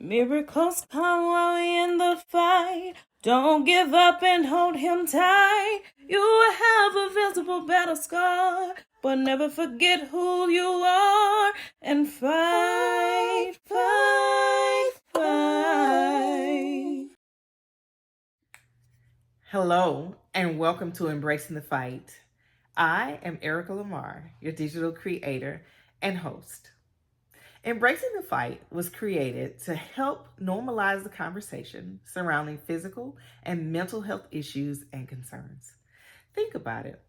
Miracles come while we in the fight. Don't give up and hold him tight. You will have a visible battle scar, but never forget who you are and fight, fight, fight. Hello, and welcome to Embracing the Fight. I am Erica Lamar, your digital creator and host. Embracing the Fight was created to help normalize the conversation surrounding physical and mental health issues and concerns. Think about it.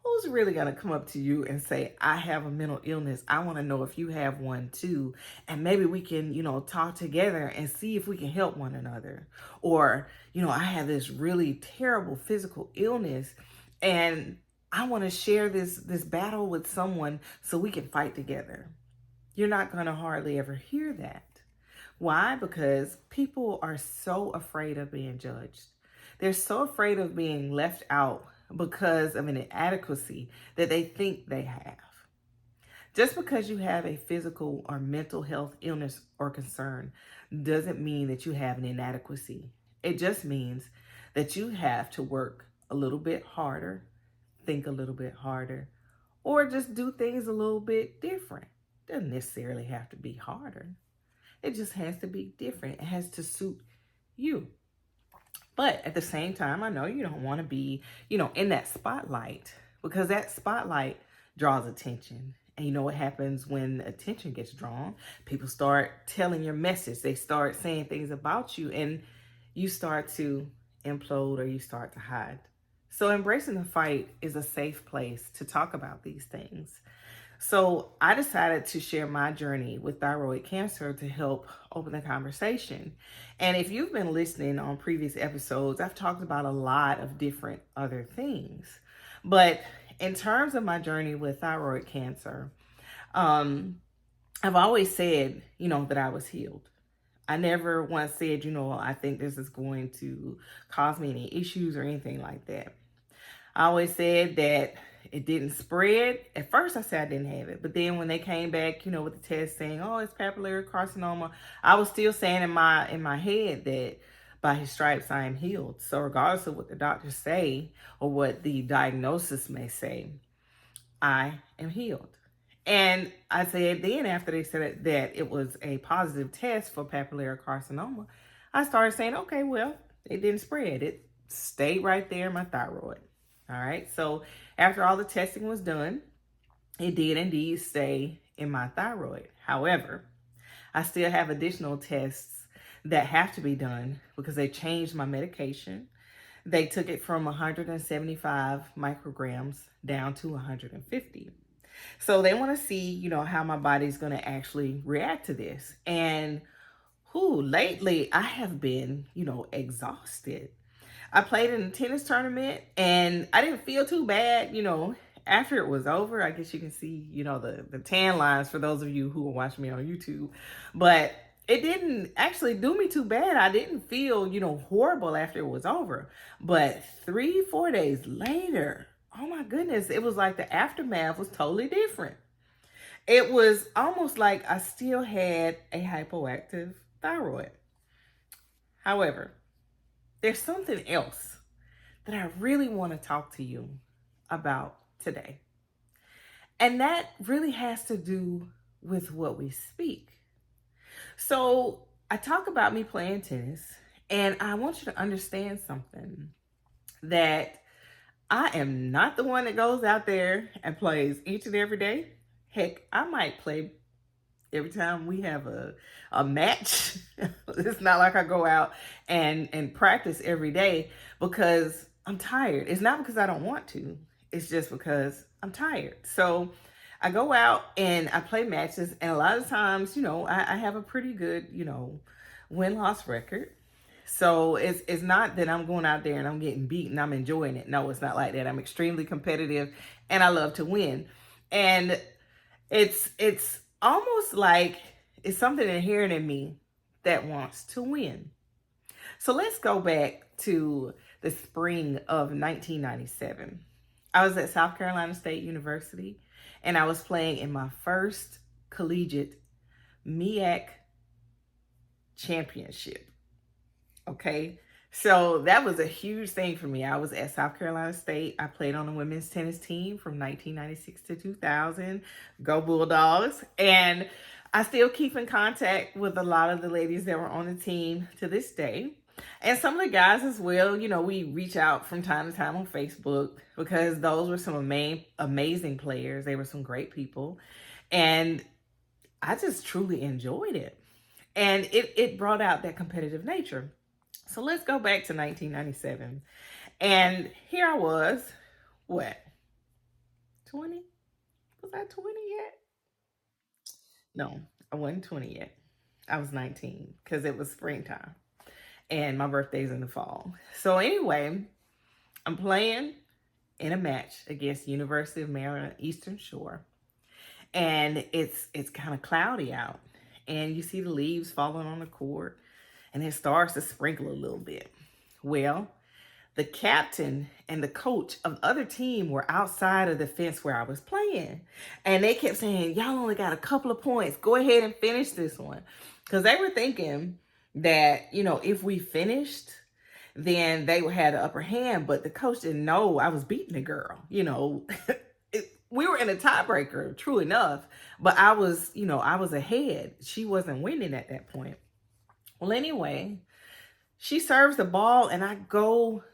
Who's really going to come up to you and say, I have a mental illness. I want to know if you have one too. And maybe we can, talk together and see if we can help one another. Or, I have this really terrible physical illness and I want to share this battle with someone so we can fight together. You're not going to hardly ever hear that. Why? Because people are so afraid of being judged. They're so afraid of being left out because of an inadequacy that they think they have. Just because you have a physical or mental health illness or concern doesn't mean that you have an inadequacy. It just means that you have to work a little bit harder, think a little bit harder, or just do things a little bit different. It doesn't necessarily have to be harder. It just has to be different. It has to suit you. But at the same time, I know you don't want to be, in that spotlight, because that spotlight draws attention. And you know what happens when attention gets drawn? People start telling your message. They start saying things about you, and you start to implode or you start to hide. So embracing the fight is a safe place to talk about these things. So I decided to share my journey with thyroid cancer to help open the conversation. And if you've been listening on previous episodes, I've talked about a lot of different other things. But in terms of my journey with thyroid cancer, I've always said, that I was healed. I never once said, I think this is going to cause me any issues or anything like that. I always said that it didn't spread. At first I said I didn't have it, but then when they came back, with the test saying, oh, it's papillary carcinoma, I was still saying in my head that by his stripes I am healed. So regardless of what the doctors say or what the diagnosis may say, I am healed. And I said then, after they said that it was a positive test for papillary carcinoma, I started saying, okay, well, it didn't spread. It stayed right there in my thyroid. All right. So after all the testing was done, it did indeed stay in my thyroid. However, I still have additional tests that have to be done because they changed my medication. They took it from 175 micrograms down to 150. So they want to see, how my body's going to actually react to this. And lately I have been, exhausted. I played in a tennis tournament and I didn't feel too bad, after it was over. I guess you can see, the tan lines for those of you who are watching me on YouTube. But it didn't actually do me too bad. I didn't feel, horrible after it was over. But 3-4 days later, oh my goodness, it was like the aftermath was totally different. It was almost like I still had a hypoactive thyroid. However, there's something else that I really want to talk to you about today. And that really has to do with what we speak. So I talk about me playing tennis, and I want you to understand something, that I am not the one that goes out there and plays each and every day. Heck, I might play every time we have a match. It's not like I go out and practice every day because I'm tired. It's not because I don't want to. It's just because I'm tired. So I go out and I play matches, and a lot of times, I have a pretty good, win-loss record. So it's not that I'm going out there and I'm getting beaten, I'm enjoying it. No, it's not like that. I'm extremely competitive and I love to win. And it's almost like it's something inherent in me that wants to win. So let's go back to the spring of 1997. I was at South Carolina State University and I was playing in my first collegiate MEAC championship. Okay. So that was a huge thing for me. I was at South Carolina State. I played on the women's tennis team from 1996 to 2000. Go Bulldogs. And I still keep in contact with a lot of the ladies that were on the team to this day. And some of the guys as well, you know, we reach out from time to time on Facebook because those were some amazing players. They were some great people. And I just truly enjoyed it. And it brought out that competitive nature. So let's go back to 1997. And here I was, what, 20? Was I 20 yet? No, I wasn't 20 yet. I was 19 because it was springtime and my birthday's in the fall. So anyway, I'm playing in a match against University of Maryland Eastern Shore. And it's kind of cloudy out. And you see the leaves falling on the court and it starts to sprinkle a little bit. Well, the captain and the coach of the other team were outside of the fence where I was playing. And they kept saying, y'all only got a couple of points. Go ahead and finish this one. Because they were thinking that, you know, if we finished, then they had the upper hand. But the coach didn't know I was beating the girl. You know, we were in a tiebreaker, true enough. But I was, you know, I was ahead. She wasn't winning at that point. Well, anyway, she serves the ball and I go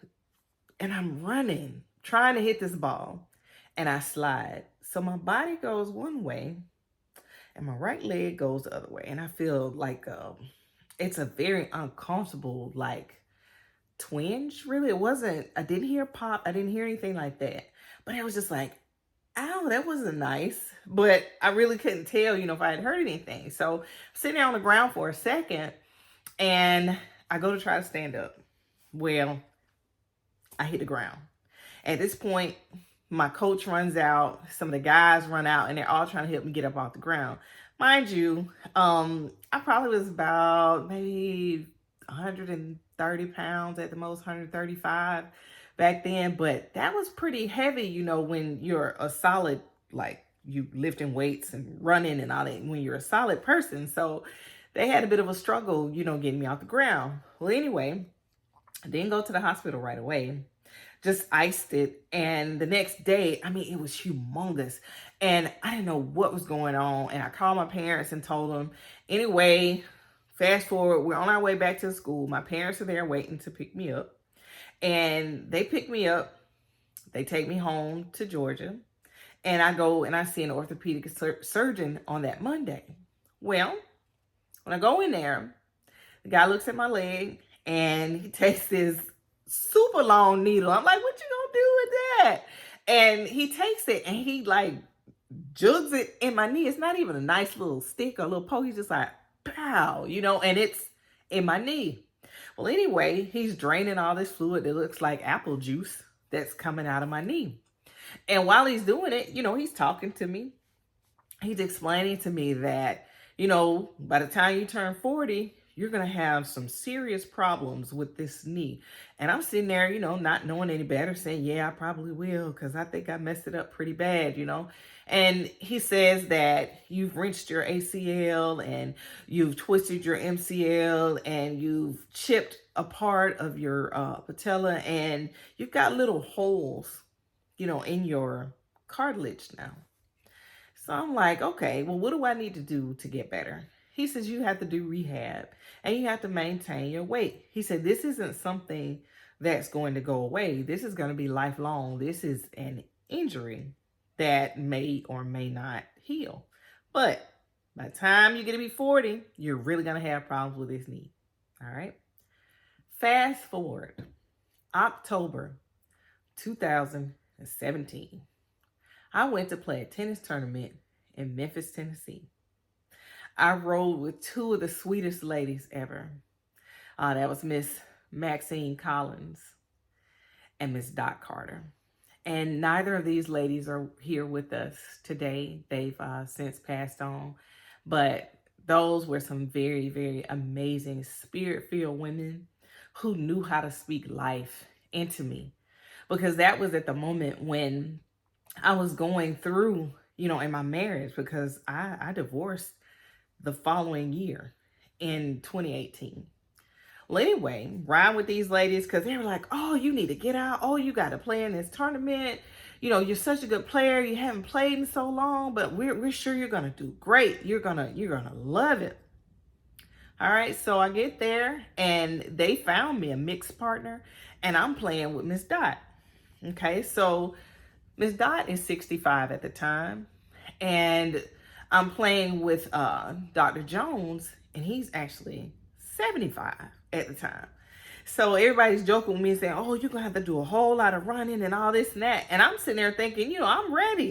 and I'm running, trying to hit this ball, and I slide. So my body goes one way and my right leg goes the other way. And I feel like it's a very uncomfortable, like, twinge, really. It wasn't, I didn't hear pop. I didn't hear anything like that. But it was just like, ow, that wasn't nice. But I really couldn't tell, you know, if I had heard anything. So I'm sitting there on the ground for a second and I go to try to stand up. Well, I hit the ground. At this point, my coach runs out, some of the guys run out, and they're all trying to help me get up off the ground. Mind you, I probably was about maybe 130 pounds at the most, 135 back then, but that was pretty heavy, you know, when you're a solid, like, you lifting weights and running and all that, when you're a solid person. So they had a bit of a struggle, you know, getting me off the ground. Well, anyway, I didn't go to the hospital right away. Just iced it. And the next day, I mean, it was humongous. And I didn't know what was going on. And I called my parents and told them. Anyway, fast forward, we're on our way back to school. My parents are there waiting to pick me up. And they pick me up. They take me home to Georgia. And I go and I see an orthopedic surgeon on that Monday. Well, when I go in there, the guy looks at my leg and he takes this super long needle. I'm like, what you gonna do with that? And he takes it and he like jugs it in my knee. It's not even a nice little stick or a little poke. He's just like, pow, you know, and it's in my knee. Well, anyway, he's draining all this fluid that looks like apple juice that's coming out of my knee. And while he's doing it, you know, he's talking to me. He's explaining to me that, you know, by the time you turn 40, you're going to have some serious problems with this knee. And I'm sitting there, you know, not knowing any better, saying, yeah, I probably will, because I think I messed it up pretty bad, you know. And he says that you've wrenched your ACL and you've twisted your MCL and you've chipped a part of your patella and you've got little holes, you know, in your cartilage now. So I'm like, okay, well, what do I need to do to get better? He says, you have to do rehab and you have to maintain your weight. He said, this isn't something that's going to go away. This is going to be lifelong. This is an injury that may or may not heal. But by the time you get to be 40, you're really going to have problems with this knee. All right. Fast forward, October 2017. I went to play a tennis tournament in Memphis, Tennessee. I rode with two of the sweetest ladies ever. That was Miss Maxine Collins and Miss Dot Carter. And neither of these ladies are here with us today. They've since passed on. But those were some very, very amazing spirit-filled women who knew how to speak life into me. Because that was at the moment when I was going through, you know, in my marriage, because I divorced the following year. in 2018. Well, anyway, riding with these ladies because they were like, oh, you need to get out. Oh, you got to play in this tournament. You know, you're such a good player. You haven't played in so long, but we're sure you're gonna do great. You're gonna love it. All right, so I get there and they found me a mixed partner, and I'm playing with Miss Dot. Okay, so Miss Dot is 65 at the time, and I'm playing with Dr. Jones, and he's actually 75 at the time. So everybody's joking with me saying, oh, you're going to have to do a whole lot of running and all this and that. And I'm sitting there thinking, you know, I'm ready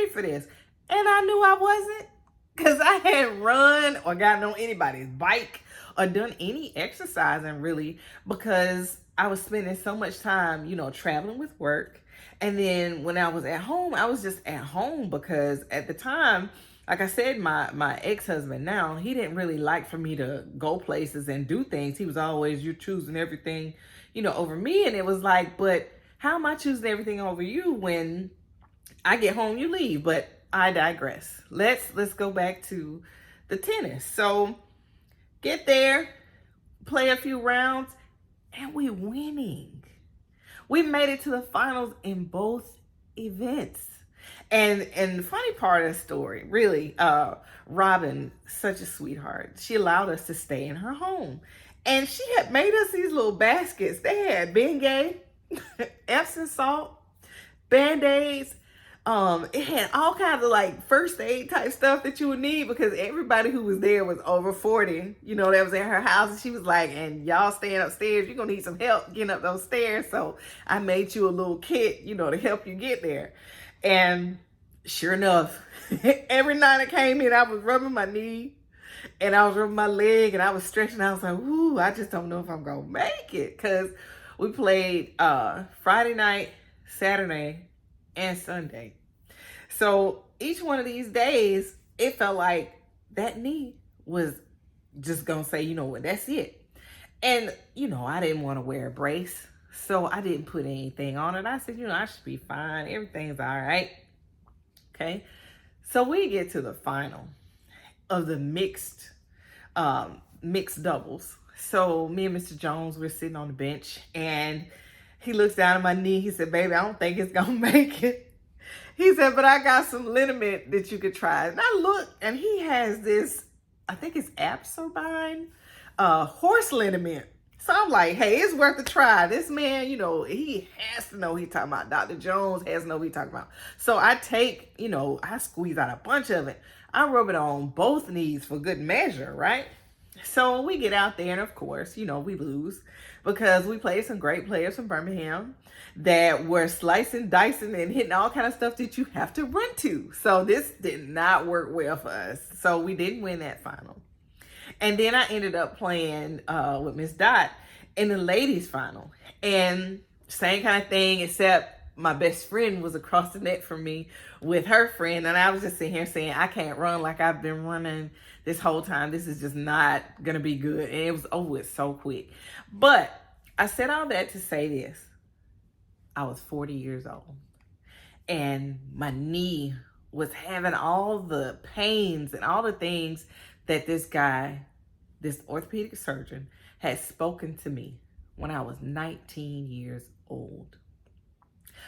for this. And I knew I wasn't, because I hadn't run or gotten on anybody's bike or done any exercising really, because I was spending so much time, you know, traveling with work. And then when I was at home, I was just at home because at the time, like I said, my ex-husband now, he didn't really like for me to go places and do things. He was always, you're choosing everything, you know, over me. And it was like, but how am I choosing everything over you when I get home, you leave? But I digress. Let's go back to the tennis. So get there, play a few rounds, and we winning. We made it to the finals in both events. And the funny part of the story, really, Robin, such a sweetheart. She allowed us to stay in her home. And she had made us these little baskets. They had Bengay, Epsom salt, Band-Aids. It had all kinds of like first aid type stuff that you would need, because everybody who was there was over 40, you know, that was at her house. And she was like, and y'all staying upstairs, you're going to need some help getting up those stairs. So I made you a little kit, you know, to help you get there. And sure enough, every night I came in, I was rubbing my knee and I was rubbing my leg and I was stretching. I was like, ooh, I just don't know if I'm going to make it. Because we played Friday night, Saturday, and Sunday. So each one of these days, it felt like that knee was just going to say, you know what, that's it. And, you know, I didn't want to wear a brace. So I didn't put anything on it. I said, you know, I should be fine. Everything's all right. Okay. So we get to the final of the mixed doubles. So me and Mr. Jones, we're sitting on the bench and he looks down at my knee. He said, baby, I don't think it's going to make it. He said, but I got some liniment that you could try. And I look and he has this, I think it's Absorbine, horse liniment. So I'm like, hey, it's worth a try. This man, you know, he has to know what he's talking about. Dr. Jones has to know what he's talking about. So I take, you know, I squeeze out a bunch of it. I rub it on both knees for good measure, right? So we get out there and of course, you know, we lose because we played some great players from Birmingham that were slicing, dicing, and hitting all kind of stuff that you have to run to. So this did not work well for us. So we didn't win that final. And then I ended up playing with Miss Dot in the ladies final. And same kind of thing, except my best friend was across the net from me with her friend. And I was just sitting here saying, I can't run like I've been running this whole time. This is just not going to be good. And it was over with so quick. But I said all that to say this. I was 40 years old. And my knee was having all the pains and all the things that this guy, this orthopedic surgeon, had spoken to me when I was 19 years old.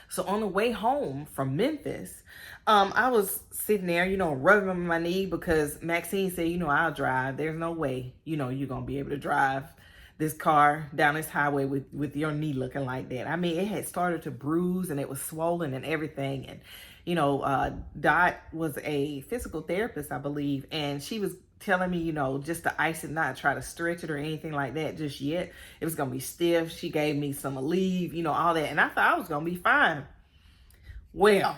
So on the way home from Memphis, I was sitting there, you know, rubbing my knee because Maxine said, you know, I'll drive. There's no way, you know, you're going to be able to drive this car down this highway with your knee looking like that. I mean, it had started to bruise and it was swollen and everything. And, you know, Dot was a physical therapist, I believe, and she was telling me, you know, just to ice it, not try to stretch it or anything like that just yet. It was going to be stiff. She gave me some Aleve, you know, all that. And I thought I was going to be fine. Well,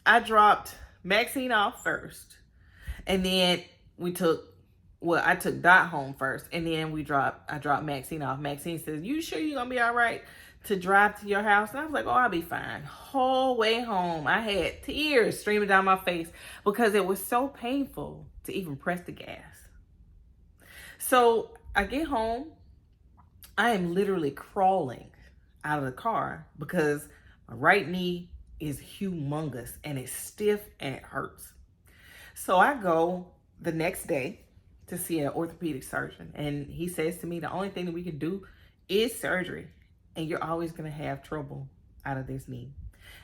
I dropped Maxine off first. And then I took Dot home first. And then I dropped Maxine off. Maxine says, you sure you're going to be all right to drive to your house? And I was like, oh, I'll be fine. Whole way home, I had tears streaming down my face because it was so painful to even press the gas. So I get home. I am literally crawling out of the car because my right knee is humongous and it's stiff and it hurts. So I go the next day to see an orthopedic surgeon. And he says to me, the only thing that we can do is surgery. And you're always going to have trouble out of this knee.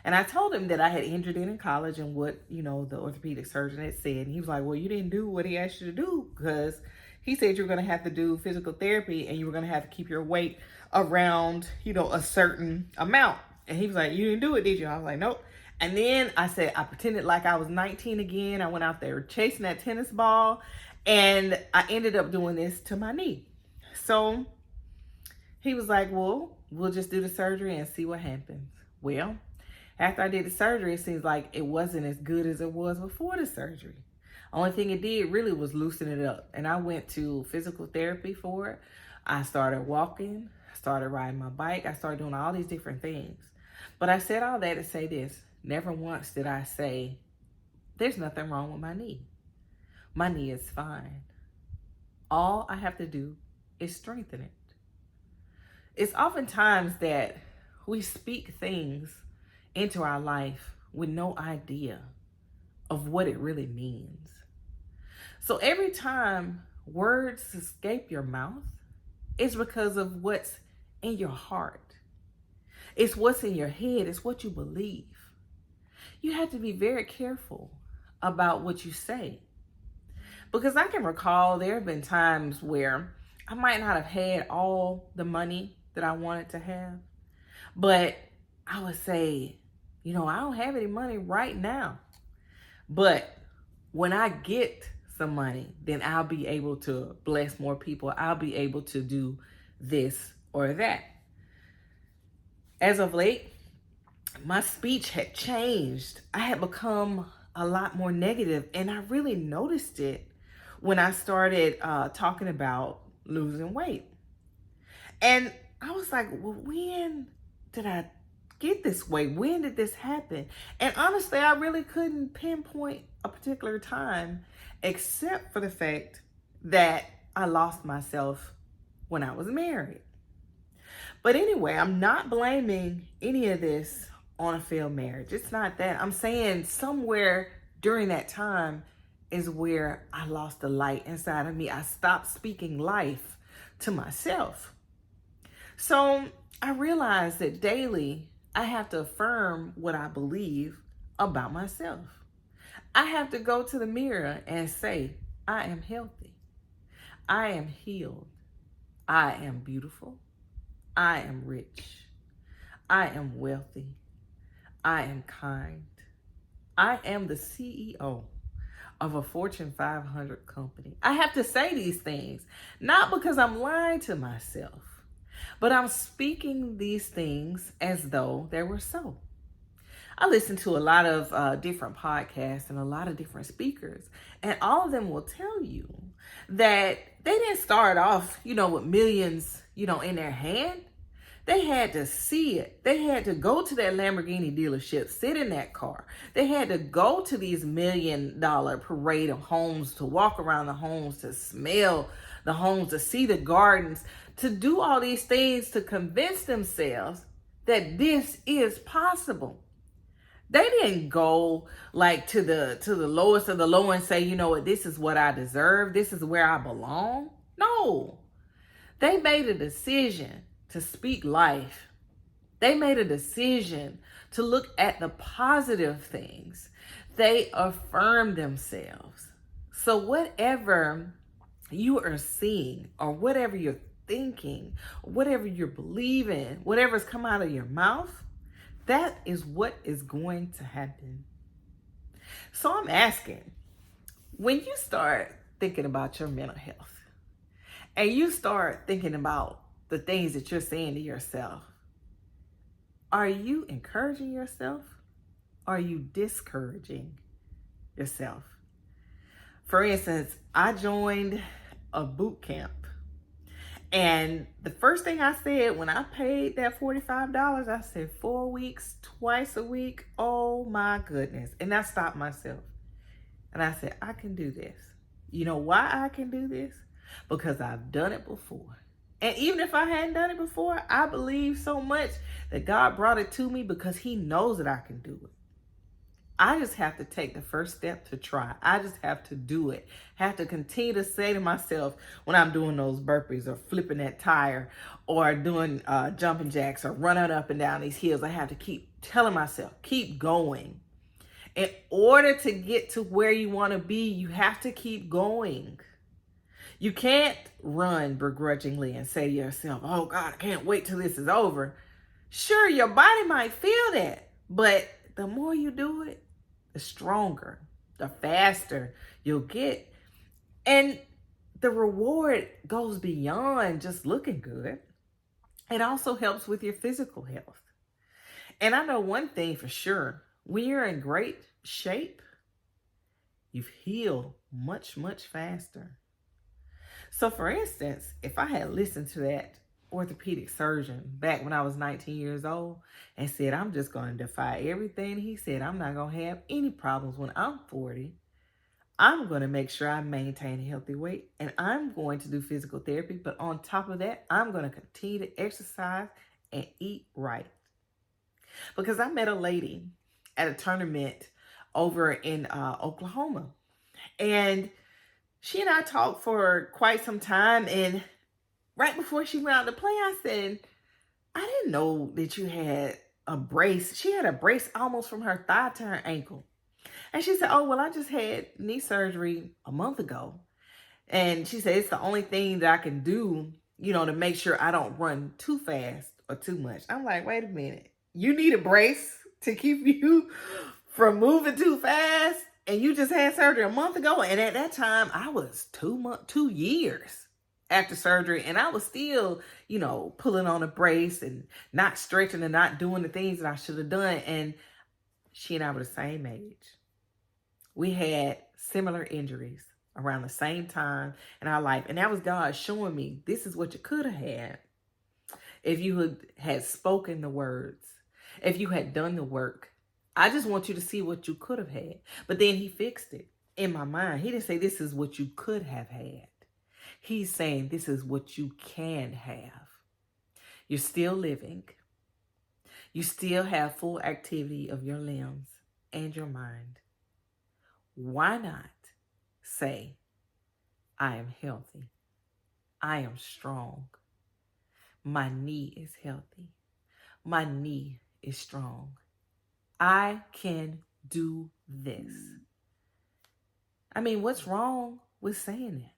And I told him that I had injured it in college and what, the orthopedic surgeon had said. And he was like, well, you didn't do what he asked you to do, because he said you're going to have to do physical therapy and you were going to have to keep your weight around, a certain amount. And he was like, you didn't do it, did you? I was like, nope. And then I said, I pretended like I was 19 again. I went out there chasing that tennis ball, and I ended up doing this to my knee. So he was like, well, we'll just do the surgery and see what happens. Well, after I did the surgery, it seems like it wasn't as good as it was before the surgery. Only thing it did really was loosen it up. And I went to physical therapy for it. I started walking, started riding my bike. I started doing all these different things. But I said all that to say this. Never once did I say, there's nothing wrong with my knee. My knee is fine. All I have to do is strengthen it. It's oftentimes that we speak things into our life with no idea of what it really means. So every time words escape your mouth, it's because of what's in your heart. It's what's in your head. It's what you believe. You have to be very careful about what you say. Because I can recall there have been times where I might not have had all the money that I wanted to have, but I would say, I don't have any money right now. But when I get some money, then I'll be able to bless more people. I'll be able to do this or that. As of late, my speech had changed. I had become a lot more negative, and I really noticed it when I started talking about losing weight. And I was like, well, when did I get this way? When did this happen? And honestly, I really couldn't pinpoint a particular time, except for the fact that I lost myself when I was married. But anyway, I'm not blaming any of this on a failed marriage. It's not that. I'm saying somewhere during that time is where I lost the light inside of me. I stopped speaking life to myself. So I realized that daily I have to affirm what I believe about myself. I have to go to the mirror and say, I am healthy. I am healed. I am beautiful. I am rich. I am wealthy. I am kind. I am the CEO of a Fortune 500 company. I have to say these things, not because I'm lying to myself, but I'm speaking these things as though they were so. I listen to a lot of different podcasts and a lot of different speakers, and all of them will tell you that they didn't start off, with millions, in their hand. They had to see it. They had to go to that Lamborghini dealership, sit in that car. They had to go to these $1 million parade of homes, to walk around the homes, to smell the homes, to see the gardens, to do all these things to convince themselves that this is possible. They didn't go like to the lowest of the low and say, this is what I deserve. This is where I belong. No, they made a decision to speak life. They made a decision to look at the positive things. They affirmed themselves. So whatever you are seeing, or whatever you're thinking, whatever you're believing, whatever's come out of your mouth, that is what is going to happen. So I'm asking, when you start thinking about your mental health, and you start thinking about the things that you're saying to yourself, are you encouraging yourself? Or are you discouraging yourself? For instance, I joined a boot camp. And the first thing I said when I paid that $45, I said 4 weeks, twice a week. Oh my goodness. And I stopped myself. And I said, I can do this. You know why I can do this? Because I've done it before. And even if I hadn't done it before, I believe so much that God brought it to me because he knows that I can do it. I just have to take the first step to try. I just have to do it. Have to continue to say to myself when I'm doing those burpees or flipping that tire or doing jumping jacks or running up and down these hills. I have to keep telling myself, keep going. In order to get to where you want to be, you have to keep going. You can't run begrudgingly and say to yourself, oh God, I can't wait till this is over. Sure, your body might feel that, but the more you do it, the stronger, the faster you'll get. And the reward goes beyond just looking good. It also helps with your physical health. And I know one thing for sure, when you're in great shape, you've healed much, much faster. So for instance, if I had listened to that orthopedic surgeon back when I was 19 years old and said, I'm just going to defy everything he said, I'm not going to have any problems when I'm 40. I'm going to make sure I maintain a healthy weight and I'm going to do physical therapy. But on top of that, I'm going to continue to exercise and eat right. Because I met a lady at a tournament over in Oklahoma. And she and I talked for quite some time. And right before she went out to play, I said, I didn't know that you had a brace. She had a brace almost from her thigh to her ankle. And she said, oh, well, I just had knee surgery a month ago. And she said, it's the only thing that I can do, to make sure I don't run too fast or too much. I'm like, wait a minute. You need a brace to keep you from moving too fast? And you just had surgery a month ago? And at that time, I was 2 years after surgery. And I was still, pulling on a brace and not stretching and not doing the things that I should have done. And she and I were the same age. We had similar injuries around the same time in our life. And that was God showing me this is what you could have had if you had spoken the words, if you had done the work. I just want you to see what you could have had. But then he fixed it in my mind. He didn't say this is what you could have had. He's saying this is what you can have. You're still living. You still have full activity of your limbs and your mind. Why not say, I am healthy. I am strong. My knee is healthy. My knee is strong. I can do this. I mean, what's wrong with saying that?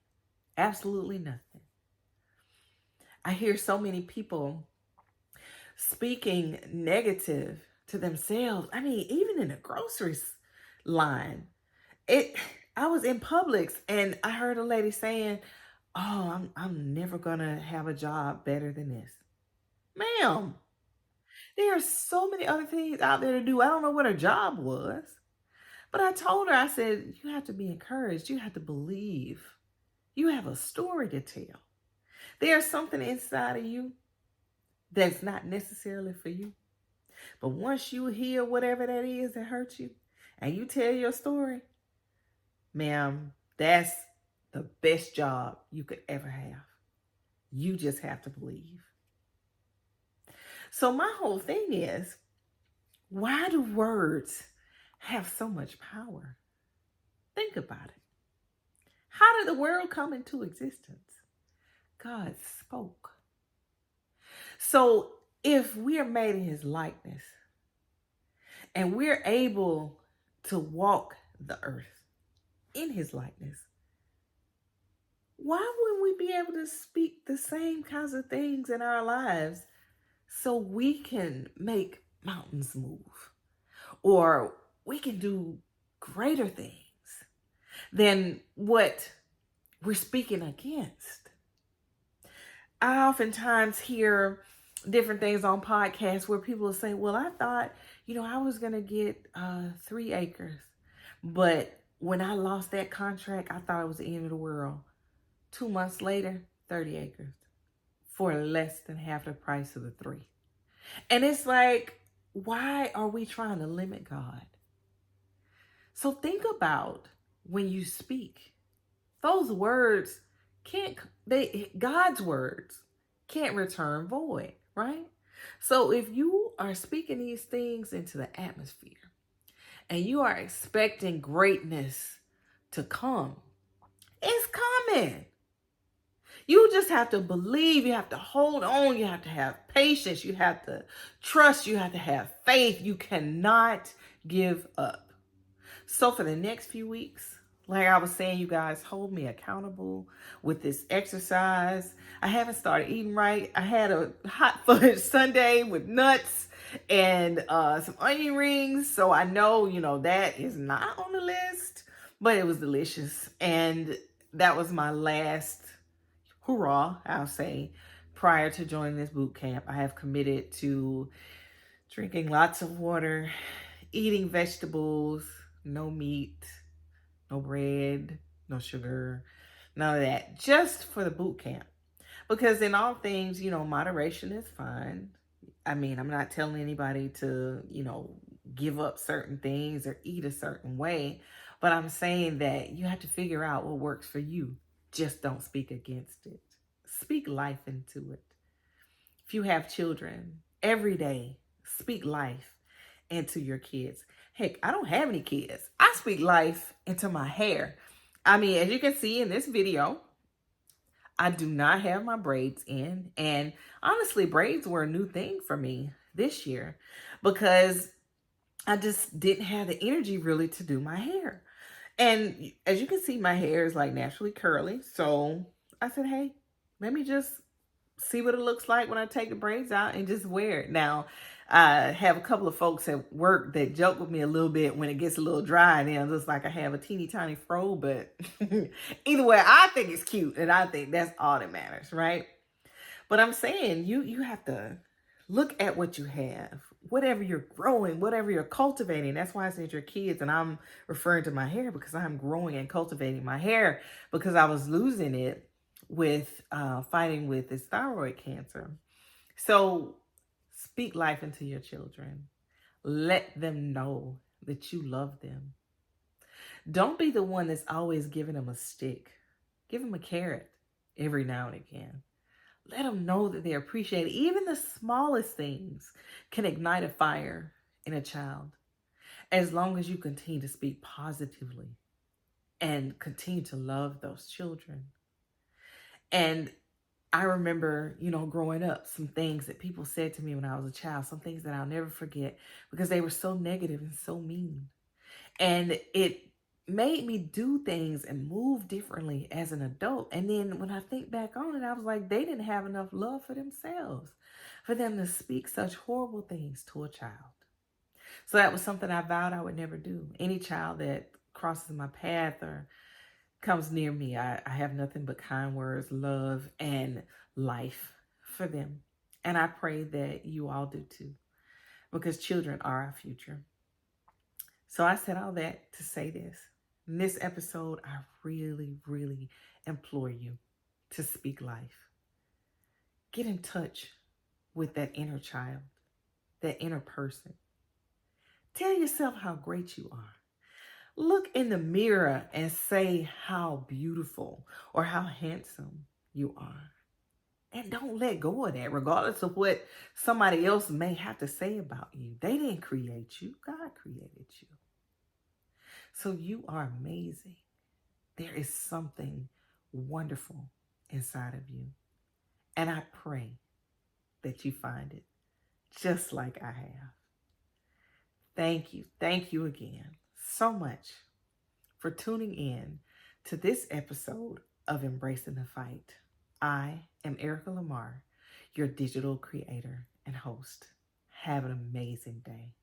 Absolutely nothing. I hear so many people speaking negative to themselves. I mean, even in the grocery line. I was in Publix and I heard a lady saying, oh, I'm never gonna have a job better than this. Ma'am, there are so many other things out there to do. I don't know what her job was. But I told her, I said, you have to be encouraged. You have to believe. You have a story to tell. There's something inside of you that's not necessarily for you. But once you hear whatever that is that hurt you and you tell your story, ma'am, that's the best job you could ever have. You just have to believe. So my whole thing is, why do words have so much power? Think about it. How did the world come into existence? God spoke. So if we are made in his likeness and we're able to walk the earth in his likeness, why wouldn't we be able to speak the same kinds of things in our lives so we can make mountains move, or we can do greater things than what we're speaking against? I oftentimes hear different things on podcasts where people will say, well, I thought, I was going to get 3 acres, but when I lost that contract, I thought it was the end of the world. 2 months later, 30 acres for less than half the price of the 3. And it's like, why are we trying to limit God? So think about when you speak, those words God's words can't return void, right? So if you are speaking these things into the atmosphere and you are expecting greatness to come, it's coming. You just have to believe, you have to hold on, you have to have patience, you have to trust, you have to have faith. You cannot give up. So for the next few weeks, like I was saying, you guys hold me accountable with this exercise. I haven't started eating right. I had a hot fudge sundae with nuts and some onion rings. So I know, that is not on the list, but it was delicious. And that was my last hurrah, I'll say, prior to joining this boot camp. I have committed to drinking lots of water, eating vegetables, no meat, no bread, no sugar, none of that, just for the boot camp. Because in all things, moderation is fine. I mean, I'm not telling anybody to, give up certain things or eat a certain way, but I'm saying that you have to figure out what works for you. Just don't speak against it. Speak life into it. If you have children, every day, speak life into your kids. Heck, I don't have any kids. I speak life into my hair. I mean, as you can see in this video, I do not have my braids in. And honestly, braids were a new thing for me this year because I just didn't have the energy really to do my hair. And as you can see, my hair is like naturally curly. So I said, hey, let me just see what it looks like when I take the braids out and just wear it. Now, I have a couple of folks at work that joke with me a little bit when it gets a little dry and it looks like I have a teeny tiny fro, but either way, I think it's cute and I think that's all that matters, right? But I'm saying you have to look at what you have, whatever you're growing, whatever you're cultivating. That's why I said your kids, and I'm referring to my hair because I'm growing and cultivating my hair because I was losing it with fighting with this thyroid cancer. So speak life into your children. Let them know that you love them. Don't be the one that's always giving them a stick. Give them a carrot every now and again. Let them know that they're appreciated. Even the smallest things can ignite a fire in a child as long as you continue to speak positively and continue to love those children. And I remember, growing up, some things that people said to me when I was a child, some things that I'll never forget because they were so negative and so mean. And it made me do things and move differently as an adult. And then when I think back on it, I was like, they didn't have enough love for themselves for them to speak such horrible things to a child. So that was something I vowed I would never do. Any child that crosses my path or comes near me, I have nothing but kind words, love, and life for them. And I pray that you all do too, because children are our future. So I said all that to say this. In this episode, I really, really implore you to speak life. Get in touch with that inner child, that inner person. Tell yourself how great you are. Look in the mirror and say how beautiful or how handsome you are. And don't let go of that, regardless of what somebody else may have to say about you. They didn't create you. God created you. So you are amazing. There is something wonderful inside of you. And I pray that you find it just like I have. Thank you. Thank you again so much for tuning in to this episode of Embracing the Fight. I am Erica Lamar, your digital creator and host. Have an amazing day.